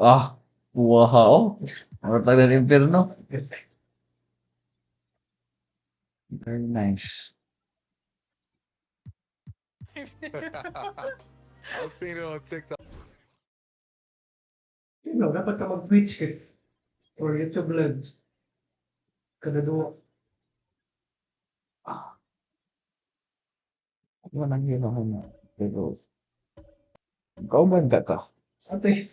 Ah, wow. Marutag ng Impyerno. Very nice. I've seen it on TikTok. Dapat ka mag-Twitch or YouTube Lives. Kada duwa. Ano nang ginawa mo? Pero, ikaw magda ka. Ate.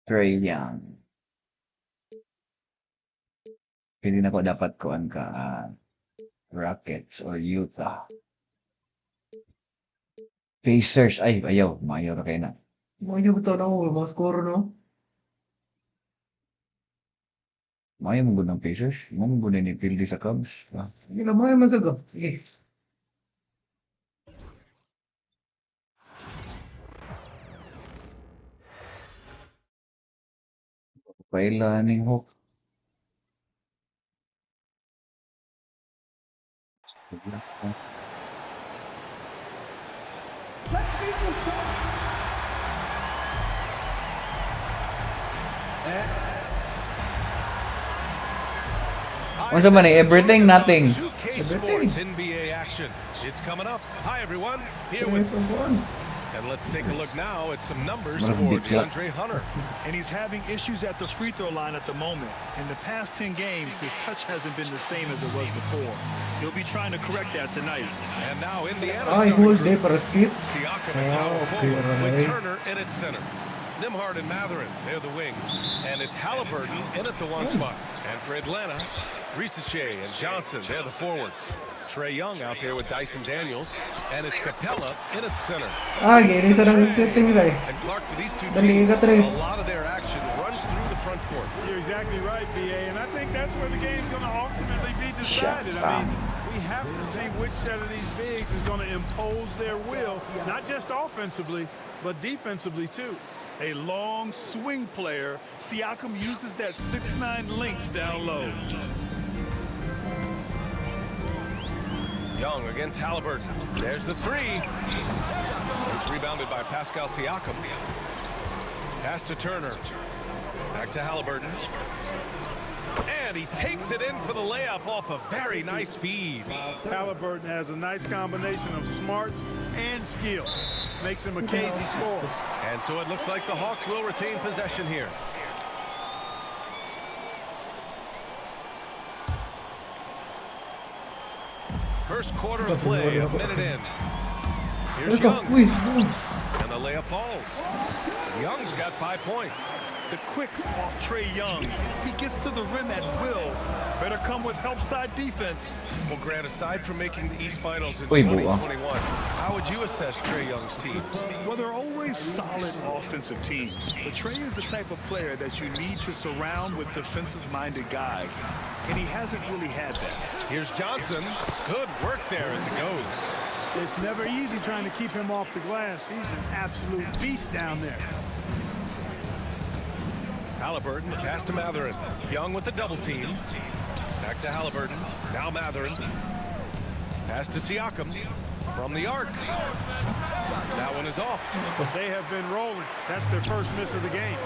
Trey Young. Hindi na ko dapat kuan ka Rockets or Utah. Pacers. Ay, ayaw. Mayor kayo na. Mga yung ito na mo, mga score no? Mayo mo ng Pacers. Mo mo ni Pildi sa Cubs. Hindi na mga masaga. Sige. Paila ning Hawk. Unsa man everything, nothing. Everything. NBA action. It's coming up. Hi everyone. Here Yes, with ang buwan. and let's take a look now at some numbers What a for big shot. DeAndre Hunter. And he's having issues at the free throw line at the moment. In the past 10 games, his touch hasn't been the same as it was before. He'll be trying to correct that tonight. And now Indiana Ay, starting whole group. day para skip. Siakam and now Oh, forward with okay. Turner in at center. Nimhard and Matherin, they're the wings. And it's Halliburton in at the one spot. And for Atlanta, Shea and Johnson, they're the forwards. Trae Young out there with Dyson Daniels. And it's Capella in at center. Ah, gini sa nang setting nila eh. And Clark, for these two Dali teams, ka, Tres. a lot of their action runs through the front court. You're exactly right, BA, and I think that's where the game's going to ultimately be decided. I mean, we have to see which set of these bigs is going to impose their will, not just offensively, but defensively too. A long swing player, Siakam uses that 6'9" length down low. Young against Halliburton. There's the three. It's rebounded by Pascal Siakam. Pass to Turner. Back to Halliburton. And he takes it in for the layup off a very nice feed. Halliburton has a nice combination of smarts and skill. Makes him a cagey scorer. And so it looks like the Hawks will retain possession here. First quarter of play, a minute in. Here's Ito, Young. uy, And the layup falls. Young's got 5 points. The quicks off Trae Young. He gets to the rim at will. Better come with help side defense. Well, Grant, aside from making the East Finals in Uy, buwa. 2021, how would you assess Trae Young's teams? Well, they're always solid offensive teams. But Trae is the type of player that you need to surround with defensive-minded guys. And he hasn't really had that. Here's Johnson. Good work there as it goes. It's never easy trying to keep him off the glass. He's an absolute beast down there. Halliburton, the pass to Matherin. Young with the double team. Back to Halliburton. Now Matherin. Pass to Siakam. From the arc. That one is off. They have been rolling. That's their first miss of the game.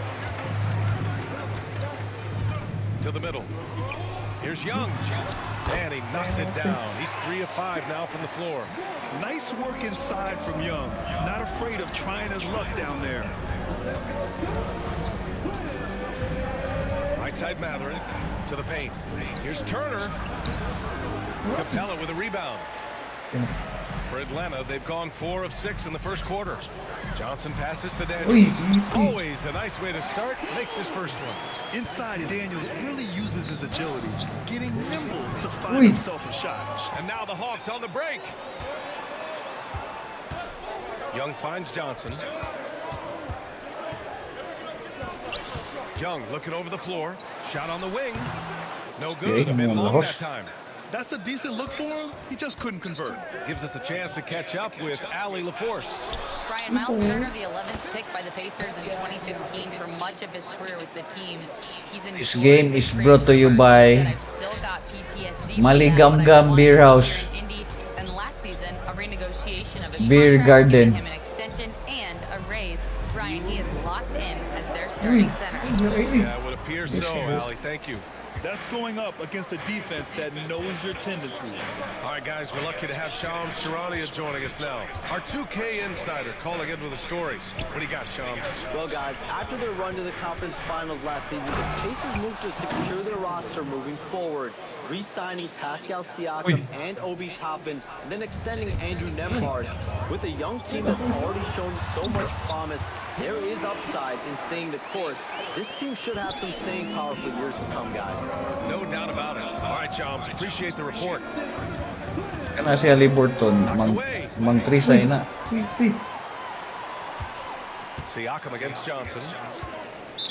To the middle. Here's Young. And he knocks it down. He's 3 of 5 now from the floor. Nice work inside from Young. Not afraid of trying his luck down there. Right side Matherin to the paint. Here's Turner. Capella with a rebound. For Atlanta, they've gone 4 of 6 in the first quarter. Johnson passes to Daniels. uy, easy. Always a nice way to start. Makes his first one. Inside, Daniels really uses his agility, getting nimble to find Uy. himself a shot. And now the Hawks on the break. Young finds Johnson. Young looking over the floor. Shot on the wing. No good. Okay, Been come on, long Hawks. that time. That's a decent look for him. He just couldn't convert. Gives us a chance to catch up with Ali LaForce. Brian, Miles Turner, the 11th pick by the Pacers in 2015, for much of his career with the team. He's in This game is brought to you by I've still got PTSD from that Maligam when I Gam won Beer together House. in Indy. This Beer contract giving garden. him an extension and a raise. Brian, he is locked in as their starting center. Yeah, it would appear so, Allie. Thank you. That's going up against a defense that knows your tendencies. All right, guys, we're lucky to have Shams Charania joining us now. Our 2K insider calling in with a story. What do you got, Shams? Well, guys, after their run to the conference finals last season, the Pacers moved to secure their roster moving forward, re-signing Pascal Siakam and Obi Toppin, and then extending Andrew Nembhard. With a young team that's already shown so much promise, there is upside in staying the course. This team should have some staying power for years to come, guys. No doubt about it. All right, Shams, appreciate the report. Kana si Haliburton, mang trisay na. Siakam against Johnson.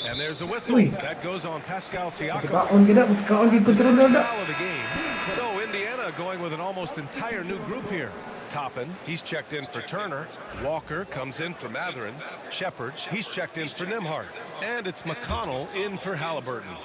And there's a whistle. That goes on Pascal Siakam. Kaon gina, kaon gid kontrol na. Foul of the game. So Indiana going with an almost entire new group here. Toppin, he's checked in for Turner. Walker comes in for Matherin. Shepard, he's checked in for Nembhard. And it's McConnell in for Halliburton.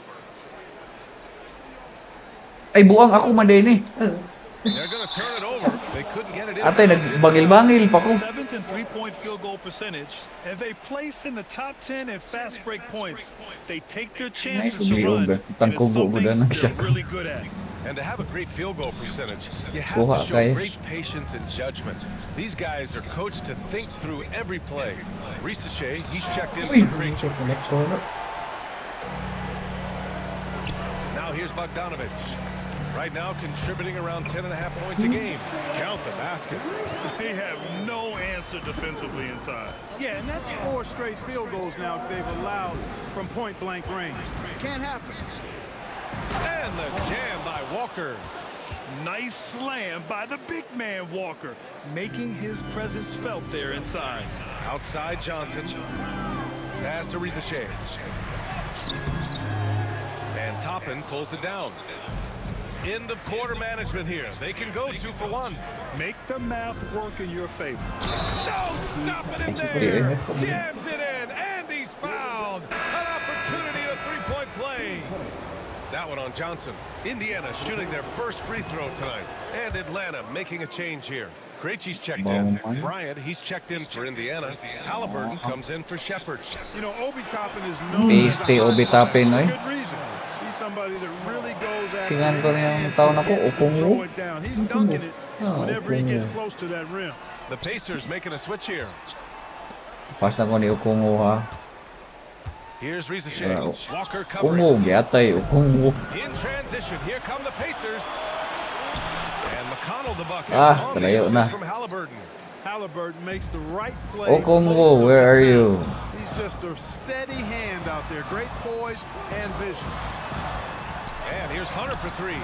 Ay, buang ako madeni. They're going to turn it over. They couldn't get it in. Ate, nagbangil-bangil pa ko. 7th in three-point field goal percentage, and they place in the top 10 in fast break points. They take their chances to run, and it's something they're really good at. And to have a great field goal percentage, you have to show great patience and judgment. These guys are coached to think through every play. Risache, he's checked in for Krejci. Now here's Bogdanovich. Right now contributing around 10.5 points a game. Count the basket. They have no answer defensively inside. Yeah, and that's 4 straight field goals now they've allowed from point-blank range. Can't happen. And the jam by Walker. Nice slam by the big man Walker, making his presence felt there inside. Outside Johnson. Pass to Risache. And Toppin pulls it down. End of quarter management here. They can go 2 for 1. Make the math work in your favor. No, stop it in there. Jams it in, and he's fouled. An opportunity, a three-point play. That one on Johnson. Indiana shooting their first free throw tonight. And Atlanta making a change here. Krejci's checked in. Bryant, he's checked in for Indiana. Halliburton comes in for Shepard. You know, Obi Toppin is known as a Obi Toppin, for good reason. He's somebody that really goes after Singan ko rin yung it, taon ako, throw Okungu. it down. He's dunking it whenever he gets close to that rim. The Pacers making a switch here. Pas na ko ni Okungu ha. Here's Risache. Walker covering. Okungu, gyatay, Okungu. In transition, here come the Pacers. And McConnell the bucket. Ah, on the talayo assist na. from Halliburton. Halliburton makes the right play. Okungu, most of the where are time. you? He's just a steady hand out there. Great poise and vision. And here's Hunter for 3.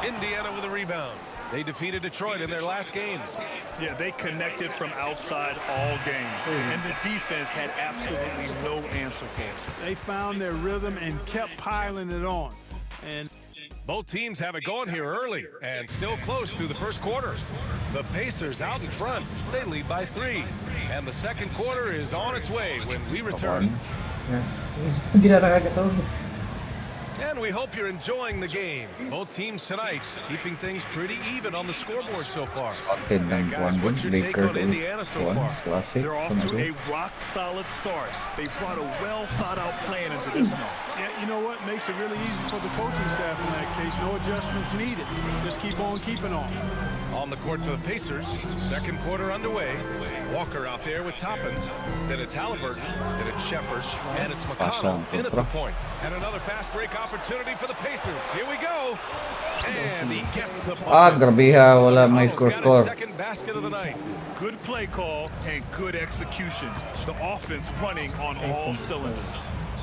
Indiana with a rebound. They defeated Detroit in their last game. Yeah, they connected from outside all game, and the defense had absolutely no answer for it. They found their rhythm and kept piling it on. And Both teams have it going here early and still close through the first quarter. The Pacers out in front. They lead by 3. And the second quarter is on its way when we return. Hindi na nakakatawa. And we hope you're enjoying the game. Both teams tonight keeping things pretty even on the scoreboard so far. Content ng Guys, what's your take Laker on Indiana so far? Classic. They're off to a rock-solid start. They brought a well-thought-out plan into this match. yeah, you know what makes it really easy for the coaching staff in that case? No adjustments needed. Just keep on keeping on. On the court for the Pacers, second quarter underway. Walker out there with Toppin. Then it's Halliburton. Then it's Shepard. And it's McConnell in at the point. And another fast break opportunity for the Pacers. Here we go. And he gets the bucket. Ah, grabe ha. Wala may McConnell's got his score. second basket of the night. Good play call and good execution. The offense running on all cylinders.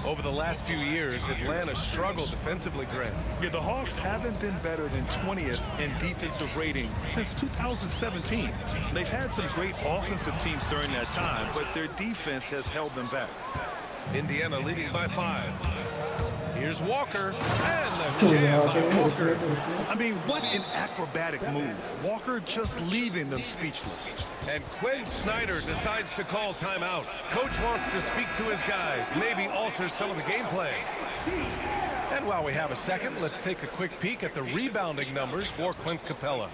Over the last few years, Atlanta struggled defensively, Grant. Yeah, the Hawks haven't been better than 20th in defensive rating since 2017. They've had some great offensive teams during that time, but their defense has held them back. Indiana leading by 5. Here's Walker. And the jam by Walker. I mean, what an acrobatic move. Walker just leaving them speechless. And Quinn Snyder decides to call timeout. Coach wants to speak to his guys, maybe alter some of the gameplay. And while we have a second, let's take a quick peek at the rebounding numbers for Clint Capella.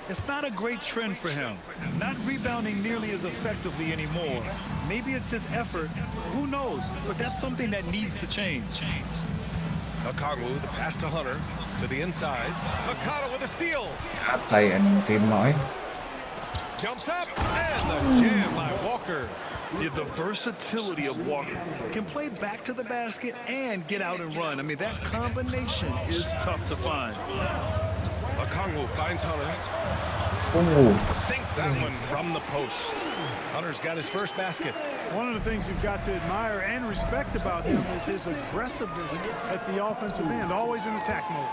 It's not a great trend for him. Not rebounding nearly as effectively anymore. Maybe it's his effort. Who knows? But that's something that needs to change. Okongwu, the pass to Hunter, to the inside. Makata with a steal. Atay, anong team mo eh? Jumps up, and the jam by Walker. Yeah, the versatility of Walker. Can play back to the basket and get out and run. I mean, that combination is tough to find. Okongwu finds Hunter. Oh, Sinks that one from the post. Hunter's got his first basket. One of the things you've got to admire and respect about him is his aggressiveness at the offensive end, always in attack mode.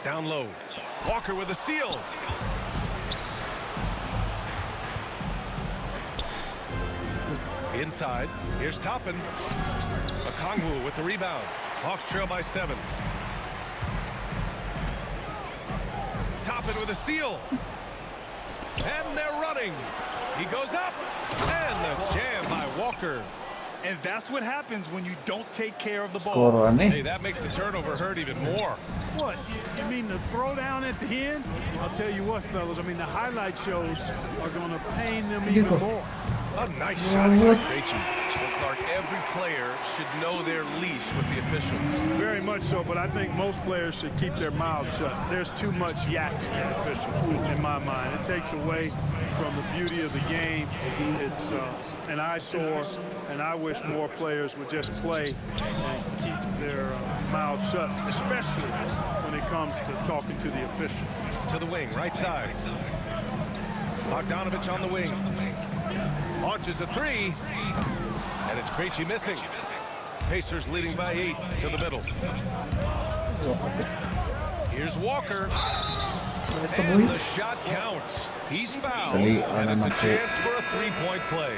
Down low. Walker with a steal. Inside. Here's Toppin. Okongwu with the rebound. Hawks trail by 7. Toppin with a steal. And they're running. He goes up. And the jam by Walker. And that's what happens when you don't take care of the ball. scorean Hey, eh. that makes the turnover hurt even more. What, you mean the throwdown at the end? I'll tell you what, fellas, I mean, the highlight shows are going to pain them even more. A nice shot by Krejci. Well, Clark, every player should know their leash with the officials. Very much so, but I think most players should keep their mouths shut. There's too much yakking in officials, in my mind. It takes away from the beauty of the game. It's an eyesore, and I wish more players would just play and keep their mouths shut, especially when it comes to talking to the officials. To the wing, right side. Bogdanovich on the wing. Launches a 3. And it's Krejci missing. Pacers leading by 8 to the middle. Here's Walker. And the shot counts. He's fouled. And it's a chance for a 3-point play.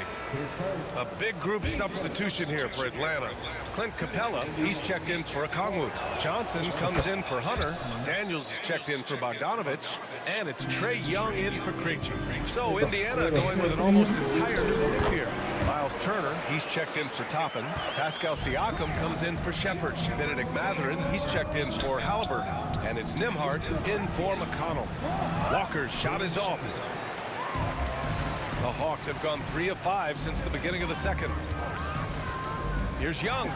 A big group substitution here for Atlanta. Clint Capella, he's checked in for Okongwu. Johnson comes in for Hunter. Daniels is checked in for Bogdanovich. And it's Trey Young in for Krejci. So Indiana going with an almost entire new group here. Miles Turner, he's checked in for Toppin. Pascal Siakam comes in for Shepard. Benedict Mathurin, he's checked in for Halliburton. And it's Nembhard in for McConnell. Walker's shot is off. The Hawks have gone 3 of 5 since the beginning of the second. Here's Young.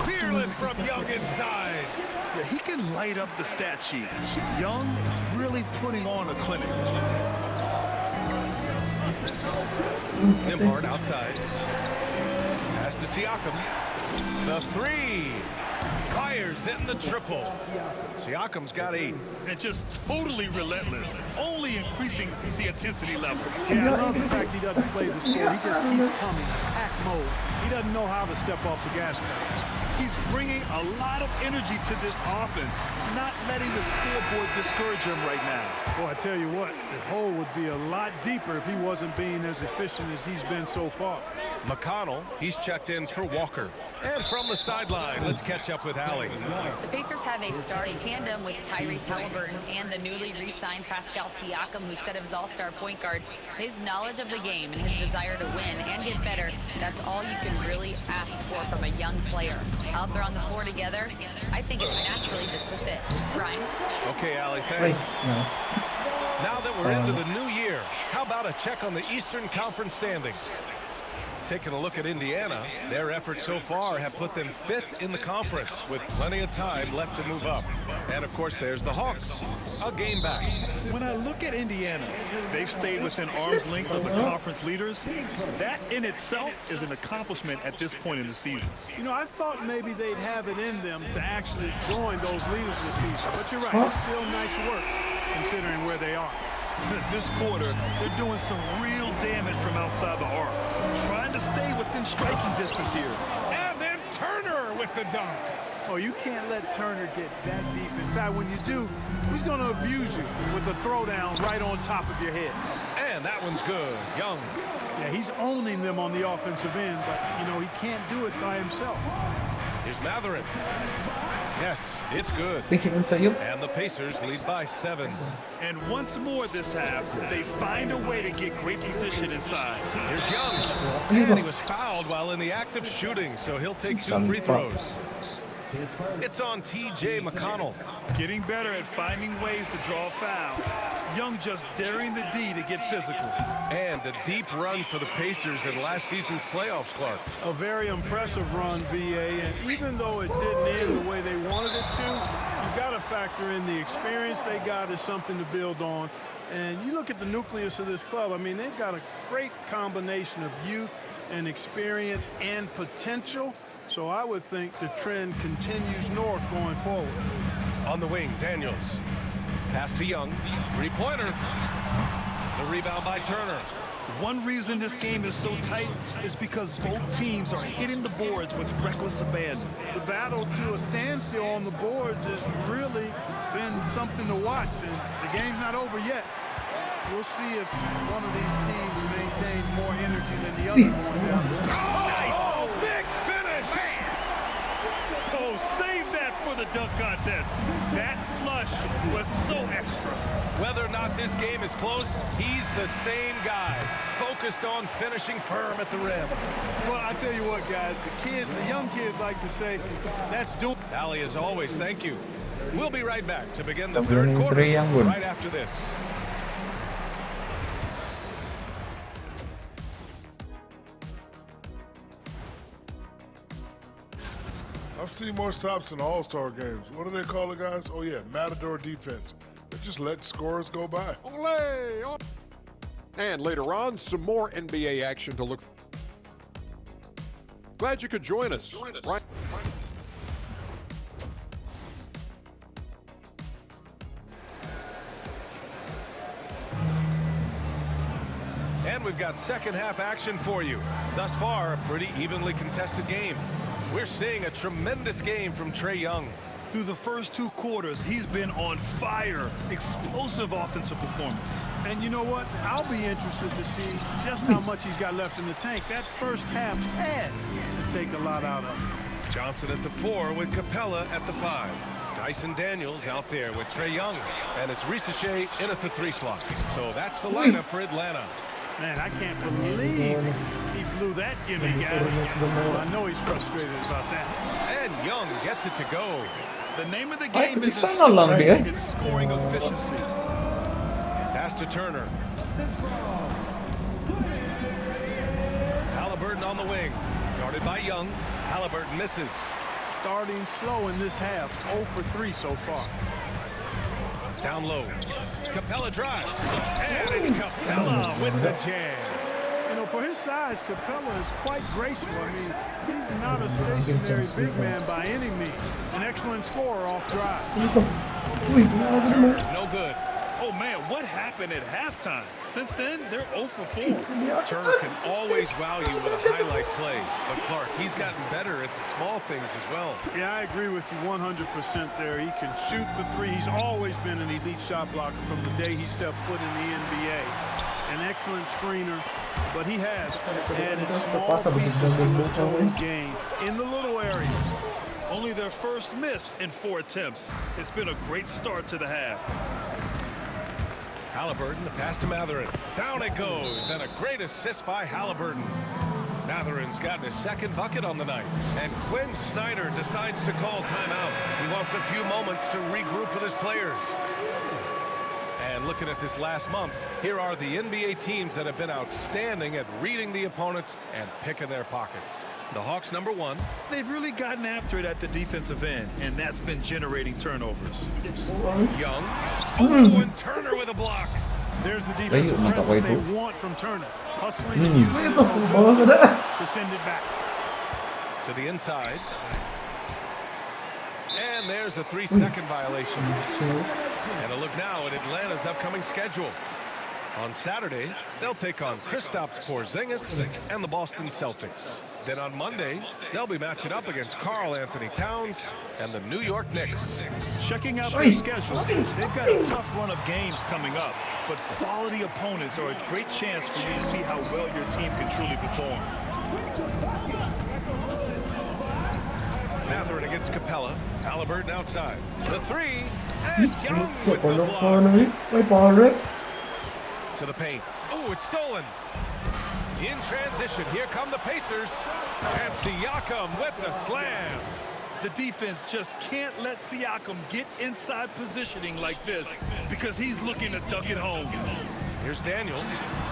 Fearless from Young inside. Yeah, he can light up the stat sheet. Young really putting on a clinic. Nembhard outside. Pass to Siakam. The 3. Fires in the triple. Siakam's got 8. And just totally relentless, only increasing the intensity level. Yeah, I love the fact he doesn't play the sport. He just keeps coming, attack mode. He doesn't know how to step off the gas pedal. He's bringing a lot of energy to this offense, not letting the scoreboard discourage him right now. Boy, I tell you what, the hole would be a lot deeper if he wasn't being as efficient as he's been so far. McConnell, he's checked in for Walker. And from the sideline, let's catch up with Allie. The Pacers have a starting tandem with Tyrese Halliburton and the newly re-signed Pascal Siakam, who said of his all-star point guard, his knowledge of the game and his desire to win and get better, that's all you can really ask for from a young player. Out there on the floor together, I think it's naturally just a fit. Brian? Okay, Allie, thanks. No. Now that we're into the new year, how about a check on the Eastern Conference standings? Taking a look at Indiana, their efforts so far have put them 5th in the conference with plenty of time left to move up. And of course, there's the Hawks, a game back. When I look at Indiana, they've stayed within arm's length of the conference leaders. That in itself is an accomplishment at this point in the season. You know, I thought maybe they'd have it in them to actually join those leaders this season. But you're right, it's still nice work considering where they are. This quarter, they're doing some real damage from outside the arc. Trying to stay within striking distance here. And then Turner with the dunk. Oh, you can't let Turner get that deep inside. When you do, he's going to abuse you with a throwdown right on top of your head. And that one's good. Young. Yeah, he's owning them on the offensive end, but, you know, he can't do it by himself. Here's Mathurin. Yes, it's good. Tingin sa'yo. And the Pacers lead by 7. And once more this half, they find a way to get great position inside. Here's Young. And he was fouled while in the act of shooting, so he'll take 2 free throws. It's on T.J. McConnell. Getting better at finding ways to draw fouls. Young just daring the D to get physical. And a deep run for the Pacers in last season's playoffs, Clark. A very impressive run, BA, and even though it didn't end the way they wanted it to, you got to factor in the experience they got as something to build on. And you look at the nucleus of this club, I mean, they've got a great combination of youth and experience and potential. So I would think the trend continues north going forward. On the wing, Daniels. Pass to Young. Three-pointer. The rebound by Turner. One reason this game is so tight is because both teams are hitting the boards with reckless abandon. The battle to a standstill on the boards has really been something to watch, and the game's not over yet. We'll see if one of these teams maintains more energy than the other going down. Oh, big finish! Oh, save that for the dunk contest. That flush was so extra. Whether or not this game is close, he's the same guy, focused on finishing firm at the rim. Well, I tell you what, guys, the young kids like to say, that's doing. Ali, as always, thank you. We'll be right back to begin the third quarter right after this. I've seen more stops in All-Star games. What do they call it, guys? Oh, yeah, Matador defense. They just let scores go by. Olé! And later on, some more NBA action to look. Glad you could join us. Right. And we've got second half action for you. Thus far, a pretty evenly contested game. We're seeing a tremendous game from Trae Young. Through the first 2 quarters, he's been on fire. Explosive offensive performance. And you know what? I'll be interested to see just how much he's got left in the tank. That first half had to take a lot out of him. Johnson at the 4 with Capella at the 5. Dyson Daniels out there with Trae Young. And it's Risache in at the 3 slot. So that's the lineup for Atlanta. Man, I can't believe he blew that gimme, guys. I know he's frustrated about that. And Young gets it to go. The name of the game is it's scoring efficiency. Pass to Turner. Halliburton on the wing. Guarded by Young. Halliburton misses. Starting slow in this half. 0 for 3 so far. Down low. Capella drives. And it's Capella with the jam. You know, for his size, Capella is quite graceful. I mean, he's not a stationary big man by any means. An excellent scorer off drive. Turner, no good. Oh, man, what happened at halftime? Since then, they're 0 for 4. Turner can always wow you with a highlight play. But Clark, he's gotten better at the small things as well. Yeah, I agree with you 100% there. He can shoot the 3. He's always been an elite shot blocker from the day he stepped foot in the NBA. An excellent screener, but he has added small pieces to his total game in the little areas. Only their first miss in 4 attempts. It's been a great start to the half. Halliburton, the pass to Mathurin. Down it goes, and a great assist by Halliburton. Mathurin's gotten his second bucket on the night, and Quinn Snyder decides to call timeout. He wants a few moments to regroup with his players. And looking at this last month, here are the NBA teams that have been outstanding at reading the opponents and picking their pockets. The Hawks, number 1. They've really gotten after it at the defensive end, and that's been generating turnovers. Young. Oh, and Turner with a block. There's the defensive presence they want from Turner. Hustling and using his mobility to send it back. To the inside. And there's a 3-second violation. And a look now at Atlanta's upcoming schedule. On Saturday, they'll take on Kristaps Porzingis and the Boston Celtics. Then on Monday, they'll be matching up against Karl Anthony Towns and the New York Knicks. Checking out their schedule, they've got a tough run of games coming up, but quality opponents are a great chance for you to see how well your team can truly perform. Mathurin against Capella. Halliburton outside. The 3, and Young with the block. To the paint. Oh, it's stolen. In transition, here come the Pacers. And Siakam with the slam. The defense just can't let Siakam get inside positioning like this because he's looking to duck it home. Here's Daniels,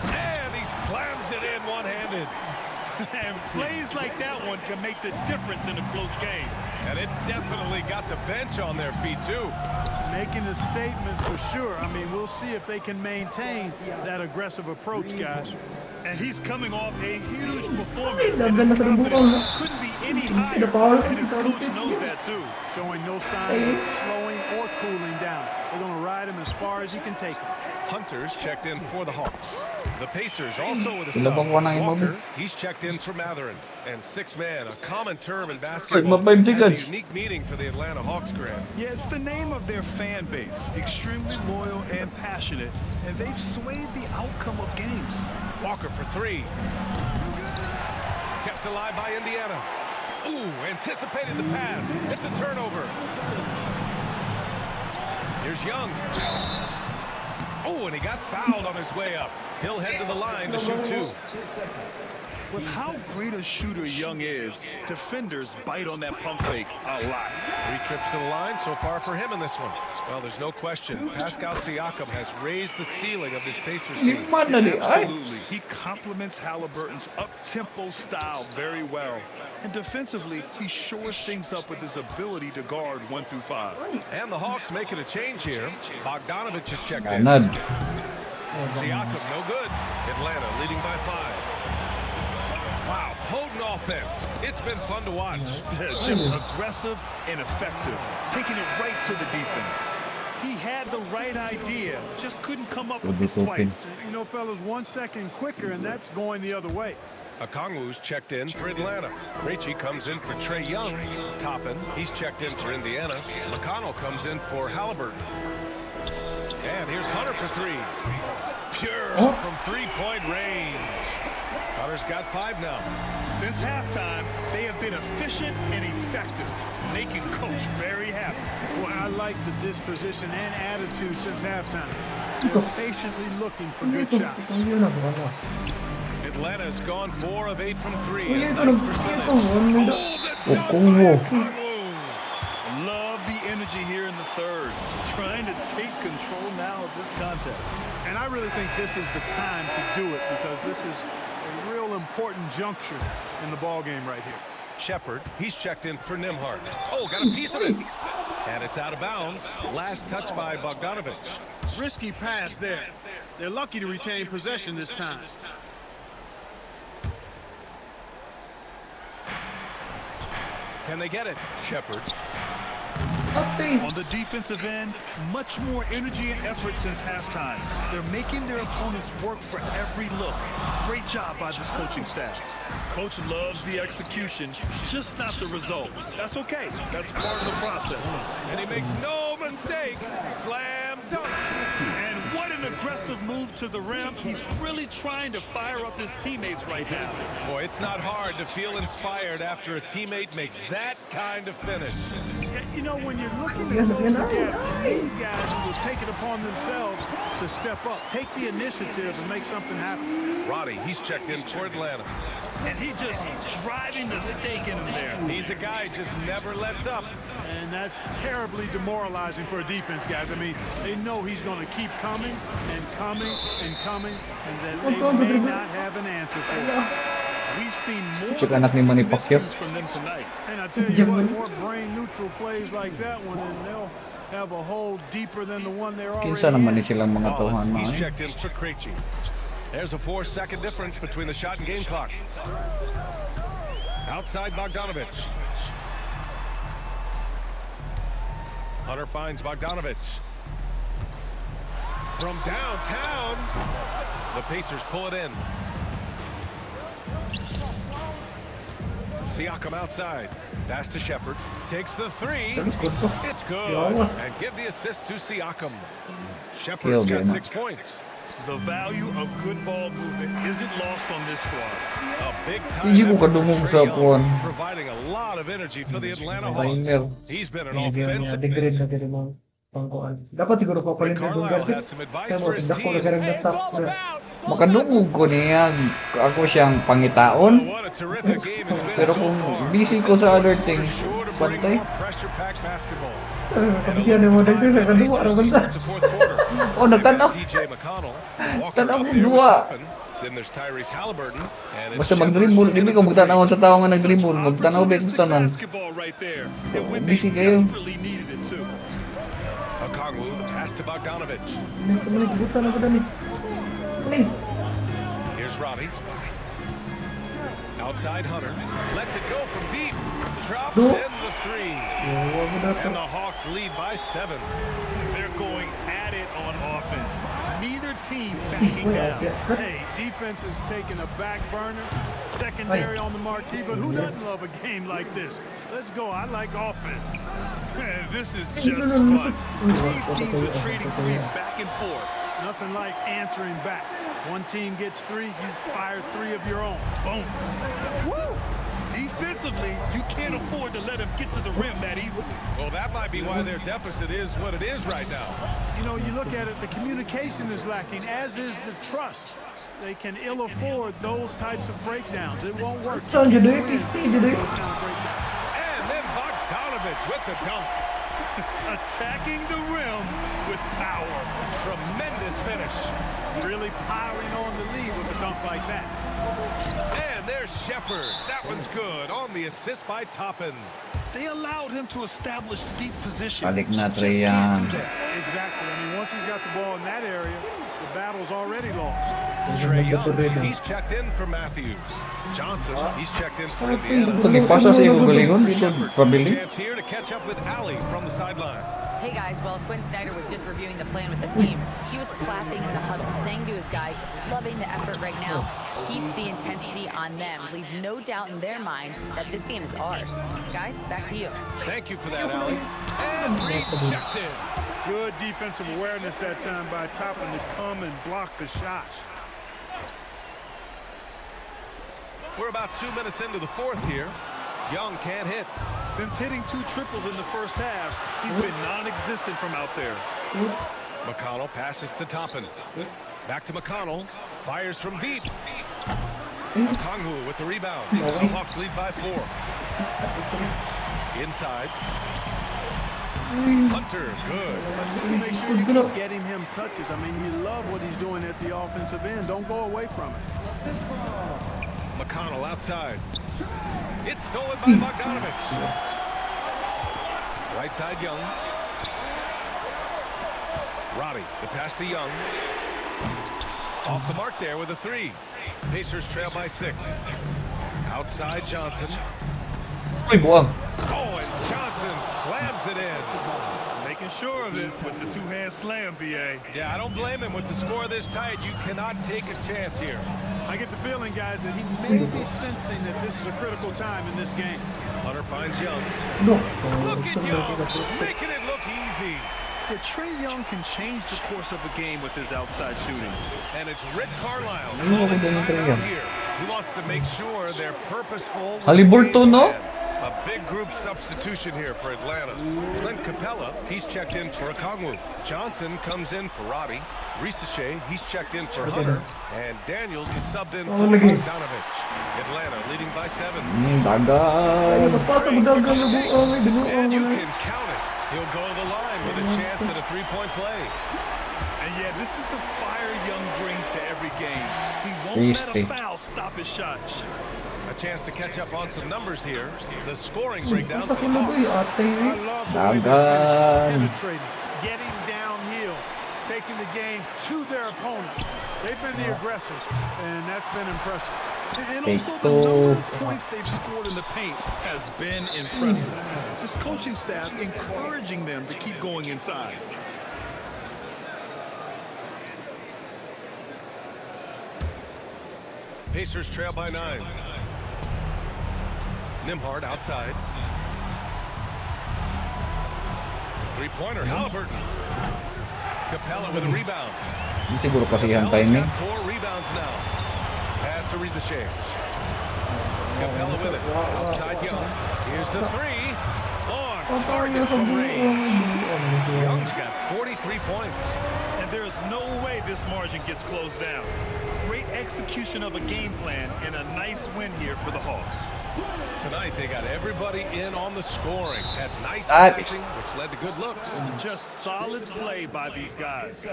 and he slams it in one-handed. And plays like that one can make the difference in a close game. And it definitely got the bench on their feet, too. Making a statement for sure. I mean, we'll see if they can maintain that aggressive approach, guys. And he's coming off a huge performance. Ay, And his ganda na sa confidence bukol. couldn't be any higher. Pinapawala And his ng coach contest knows yun. that too. Showing no signs of slowing or cooling down. They're going to ride him as far as he can take him. Hunter's checked in for the Hawks. The Pacers also with a Sila sub. bang wanang Walker, imam? he's checked in for Matherin. And six man, a common term in Ay, basketball, mapay has a seconds. unique meaning for the Atlanta Hawks, Grant. Yeah, it's the name of their fan base. Extremely loyal and passionate. And they've swayed the outcome of games. Walker for three. Kept alive by Indiana. Ooh, anticipated the pass. It's a turnover. Here's Young. Oh, and he got fouled on his way up. He'll head to the line to shoot two. With how great a shooter Young is, defenders bite on that pump fake a lot. 3 trips to the line so far for him in this one. Well, there's no question. Pascal Siakam has raised the ceiling of this Pacers team. Lima na di. Ay. Absolutely. He complements Halliburton's up-tempo style very well. And defensively, he shores things up with his ability to guard 1 through 5. And the Hawks making a change here. Bogdanovich is checked in. Ganad. Siakam, no good. Atlanta leading by 5. Wow, potent offense. It's been fun to watch. Just aggressive and effective, taking it right to the defense. He had the right idea, just couldn't come up with the swipes. You know, fellas, 1 second quicker, and that's going the other way. Okongwu's checked in for Atlanta. Krejci comes in for Trae Young. Toppin, he's checked in for Indiana. McConnell comes in for Halliburton. And here's Hunter for 3. Pure from three-point range. Hunter's got 5 now. Since halftime, they have been efficient and effective, making Coach very happy. Well, I like the disposition and attitude since halftime. They're patiently looking for good shots. Atlanta's gone 4 of 8 from 3. Uy, A ito nice na- percentage. ito, ano na- Oh, the Oh, dunk Kongo. by Okongwu. Love the energy here in the third, trying to take control now of this contest. And I really think this is the time to do it because this is a real important juncture in the ball game right here. Shepard, he's checked in for Nimhart. Oh, got a piece of it. And it's out of bounds. Last touch by Bogdanovich. Risky pass there. They're lucky to retain possession this time. Can they get it? Shepard. On the defensive end, much more energy and effort since halftime. They're making their opponents work for every look. Great job by this coaching staff. Coach loves the execution, just not the result. That's okay. That's part of the process. And he makes no mistake. Slam dunk. And what an aggressive move to the rim. He's really trying to fire up his teammates right now. Boy, it's not hard to feel inspired after a teammate makes that kind of finish. You know, when you're looking to close the gap, you need guys who will take it upon themselves to step up, take the initiative and make something happen. Roddy, he's checked in for Atlanta. And he just driving the stake in there. He's a guy who just never lets up. And that's terribly demoralizing for a defense, guys. I mean, they know he's going to keep coming and coming and coming, and that they may not have an answer for it. We've seen more Cik anak ni Manny Pacquiao. from them tonight. And I tell you what, more brain-neutral plays like that one, and they'll have a hole deeper than the one they're already Kinsa naman ni in. silang mga Wallace, tuhan he's mga. checked in for Krejci. There's a 4-second difference between the shot and game clock. Outside Bogdanovich. Hunter finds Bogdanovich. From downtown, the Pacers pull it in. Siakam outside. Pass to Shepard. Takes the 3. It's good. And give the assist to Siakam. Shepard's got 6 points. The value of good ball movement isn't lost on this squad. A big-time Hindi ko effort from kadungog Trae sa Young, puwan. providing a lot of energy for the Atlanta Minor. Hawks. He's been an Degrade offensive. na din mga pangkuan. Dapat siguro pa Rick palit ng Carlisle gadget. had some advice Kaya mo for his sigdako team. na karang na stop na. Makadungog ko niya. Ako siyang pangitaon. What a terrific game it's been Pero so kung far. busy ko sa other things, Sure to to bring Pantay. more pressure-packed basketball. Kapisiyan mo dito sa kadua ra banda. Oh, nagtanaw. TJ McConnell, Walker Tanaw out ko there with dua. Toppin. Then there's Tyrese Halliburton. And it's Basta Shepard mag-dribble, shooting dili at ko the magtanaw three. sa tao nga nag-dribble, magtanaw ba Opportunistic sa tanan. basketball right there. And when Busy they kayo. desperately needed it too. Okongwu, the pass to Bogdanovich. Mali buta na ko dani. Mali. Here's Robbie. Outside Hunter. Lets it go from deep. Drops No. in the three. And the Hawks lead by 7. They're going at it on offense. Neither team backing down. Hey, defense is taking a back burner. Secondary on the marquee, but who doesn't love a game like this? Let's go. I like offense. Man, this is just fun. These teams are trading threes back and forth. Nothing like answering back. One team gets 3, you fire 3 of your own. Boom. Woo! Defensively, you can't afford to let them get to the rim that easily. Well, that might be why their deficit is what it is right now. You know, you look at it, the communication is lacking, as is the trust. They can ill afford those types of breakdowns. It won't work. Saan jud eh, pisti jud eh. Those kind of breakdowns. And then Bogdanovich with the dunk. Attacking the rim with power. Tremendous finish. Really piling on the lead with a dunk like that. And there's Shepard. That one's good on the assist by Toppin. They allowed him to establish deep position. Balik na, Just Trey can't Young. do that. Exactly. I mean, once he's got the ball in that area, the battle's already lost. Trey Young, he's checked in for Matthews. Johnson, he's checked in for Indiana. Pagipasa sa iyong galingon, dito pabili. Chance here to catch up with Ali from the sideline. Hey guys, well, Quinn Snyder was just reviewing the plan with the team. He was clapping in the huddle, saying to his guys, loving the effort right now. Keep the intensity on them. Leave no doubt in their mind that this game is ours. Guys, back to you. Thank you for that, Ali. And rejected. Good defensive awareness that time by Toppin to come and block the shot. We're about 2 minutes into the fourth here. Young can't hit. Since hitting 2 triples in the first half, he's been non-existent from out there. McConnell passes to Toppin. Back to McConnell. Fires from deep. Okongwu with the rebound. The Hawks lead by 4. Inside. Hunter, good. Make sure you keep getting him touches. I mean, you love what he's doing at the offensive end. Don't go away from it. McConnell outside. It's stolen by Bogdanovich. Right side, Young. Robbie, the pass to Young. Off the mark there with a 3. Pacers trail by 6. Outside, Johnson. Uy, buwang. Oh, and Johnson slams it in. Making sure of it with the 2-hand slam, B.A. Yeah, I don't blame him. With the score this tight, you cannot take a chance here. I get the feeling, guys, that he may be sensing that this is a critical time in this game. Hunter finds Young. No. Look at Young, making it look easy. Yeah, Trey Young can change the course of a game with his outside shooting. And it's Rick Carlisle Ano ako ganun talaga? here. He wants to make sure they're purposeful. with Halliburton, the no? game plan. A big group substitution here for Atlanta. Clint Capella, he's checked in for Okongwu. Johnson comes in for Robbie. Risache, he's checked in for Hunter. And Daniels is subbed in for lagi. Bogdanovich. Atlanta leading by 7. Dagan. Mas pasa magdagan na buwang. And you can count it. He'll go to the line with a chance at a 3-point play. And yeah, this is the fire Young brings to every game. He won't let a foul stop his shot. A chance to catch up on some numbers here. The scoring breakdown. Sa sila boy, ate. I love the way they're Dagan. penetrating, getting downhill, taking the game to their opponent. They've been the aggressors, and that's been impressive. And also the number of points they've scored in the paint has been impressive. This coaching staff encouraging them to keep going inside. Pacers trail by 9. Nimhard outside. 3-pointer, Halliburton. Capella with a rebound. Siguro kasi yung Capella's timing. got 4 rebounds now. Pass to Risache. Capella with it. Outside Young. Here's the 3. On target from range. Young's got 43 points. And There's no way this margin gets closed down. Great execution of a game plan and a nice win here for the Hawks. Tonight, they got everybody in on the scoring. Had nice That passing, which led to good looks. Just solid play by these guys.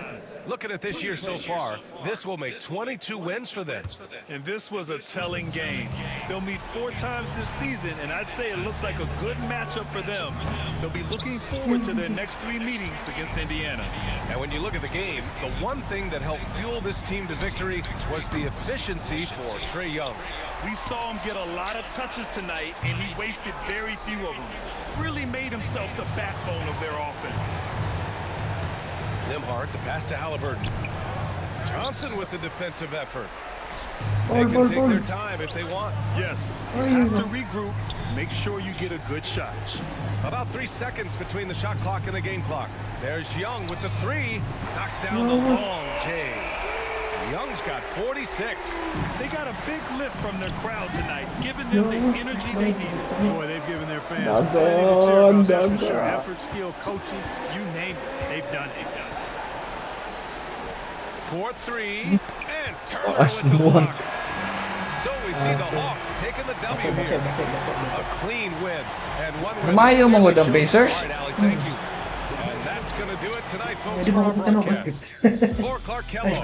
Looking at this year so far, this will make 22 wins for them. And this was a telling game. They'll meet 4 times this season, and I'd say it looks like a good matchup for them. They'll be looking forward to their next 3 meetings against Indiana. And when you look at the game, the one thing that helped fuel this team to victory was the efficiency for Trae Young. We saw him get a lot of touches tonight, and he wasted very few of them. Really made himself the backbone of their offense. Nembhard, the pass to Halliburton. Johnson with the defensive effort. Ball, They can ball, take ball. their time if they want. Yes, you have to regroup. Make sure you get a good shot. About 3 seconds between the shot clock and the game clock. There's Young with the 3. Knocks down the Yes. long J. Young's got 46. They got a big lift from their crowd tonight, giving them the energy they needed. Boy, they've given their fans plenty to cheer about, that's for sure. Effort, skill, coaching, you name it, they've done it. 4-3, and Turner with the block. So we see the Hawks taking the W here. A clean win, and one win. Lumayo mga the Pacers. All right, Allie, thank you. And that's going to do it tonight, folks, Pwede for ba our ako ng broadcast. basket? For Clark Kellogg,